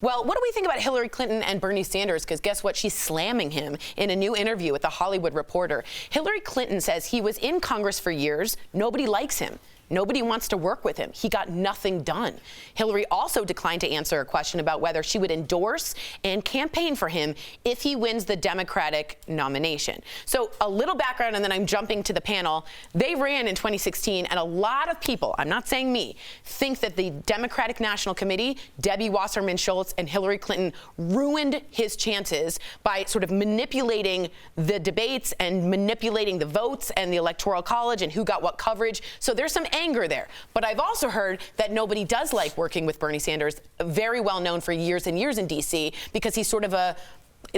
Well, what do we think about Hillary Clinton and Bernie Sanders? Because guess what? She's slamming him in a new interview with The Hollywood Reporter. Hillary Clinton says he was in Congress for years. Nobody likes him. Nobody wants to work with him. He got nothing done. Hillary also declined to answer a question about whether she would endorse and campaign for him if he wins the Democratic nomination. So a little background, and then I'm jumping to the panel. They ran in 2016, and a lot of people, I'm not saying me, think that the Democratic National Committee, Debbie Wasserman Schultz and Hillary Clinton, ruined his chances by sort of manipulating the debates and manipulating the votes and the Electoral College and who got what coverage. So there's some anger there. But I've also heard that nobody does like working with Bernie Sanders, very well known for years and years in D.C., because he's sort of a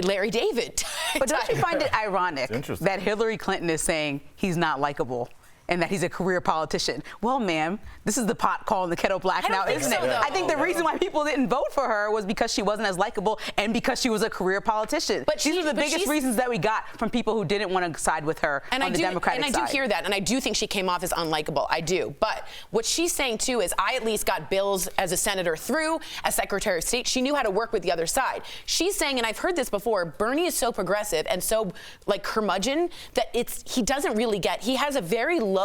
Larry David. But don't you find it ironic that Hillary Clinton is saying he's not likable and that he's a career politician? Well, ma'am, this is the pot calling the kettle black now, isn't it? I think the reason why people didn't vote for her was because she wasn't as likable and because she was a career politician. But these are the biggest reasons that we got from people who didn't want to side with her on the Democratic side. And I do hear that, and I do think she came off as unlikable. I do. But what she's saying, too, is I at least got bills as a senator through, as Secretary of State. She knew how to work with the other side. She's saying, and I've heard this before, Bernie is so progressive and so, like, curmudgeon that he doesn't really get, he has a very low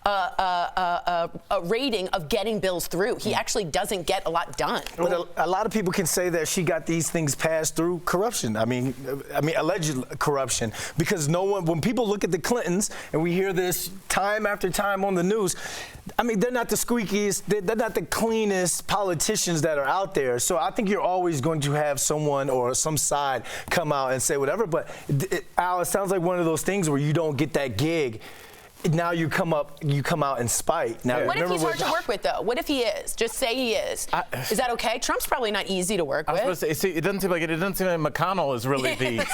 a rating of getting bills through. He actually doesn't get a lot done. But a lot of people can say that she got these things passed through corruption. I mean, alleged corruption. Because no one, when people look at the Clintons, and we hear this time after time on the news, I mean, they're not the squeakiest, they're not the cleanest politicians that are out there. So I think you're always going to have someone or some side come out and say whatever. But Al, it sounds like one of those things where you don't get that gig. Now you come out in spite. Now, what if he's hard to work with, though? What if he is? Just say he is. Is that okay? Trump's probably not easy to work with. I was supposed to say, it doesn't seem like McConnell is really the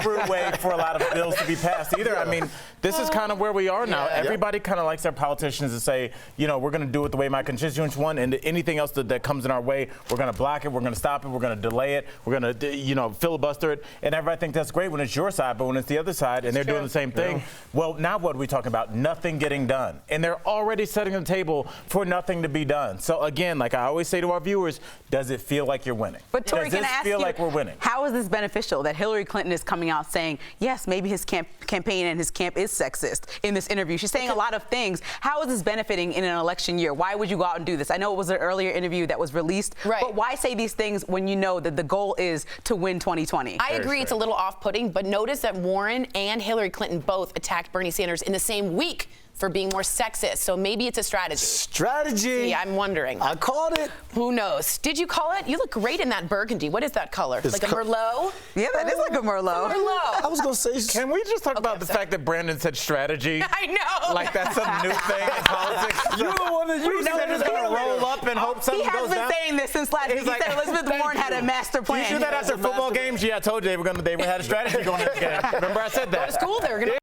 through way for a lot of bills to be passed either. I mean, this is kind of where we are now. Everybody kind of likes their politicians to say, you know, we're going to do it the way my constituents want, and anything else that comes in our way, we're going to block it, we're going to stop it, we're going to delay it, we're going to, you know, filibuster it. And everybody thinks that's great when it's your side, but when it's the other side and they're doing the same thing, well, now what are we talking about? Nothing getting done. And they're already setting the table for nothing to be done. So again, like I always say to our viewers, does it feel like you're winning? But Tori, does this feel like we're winning? How is this beneficial that Hillary Clinton is coming out saying, yes, maybe his campaign and his camp is sexist in this interview? She's saying a lot of things. How is this benefiting in an election year? Why would you go out and do this? I know it was an earlier interview that was released, but why say these things when you know that the goal is to win 2020? I agree it's a little off-putting, but notice that Warren and Hillary Clinton both attacked Bernie Sanders in the same week for being more sexist. So maybe it's a strategy. Strategy? See, I'm wondering. I called it. Who knows? Did you call it? You look great in that burgundy. What is that color? Like a Merlot? Yeah, that is like a Merlot. I was going to say... Can we just talk about the fact that Brandon said strategy? I know. Like that's some new thing in politics. You're the one that you said is going to roll up and hope something goes down. He has been saying this since last week. He said Elizabeth Warren had a master plan. You do that after football games? Yeah, I told you they had a strategy going into the game. Remember I said that. Go to school, they were going to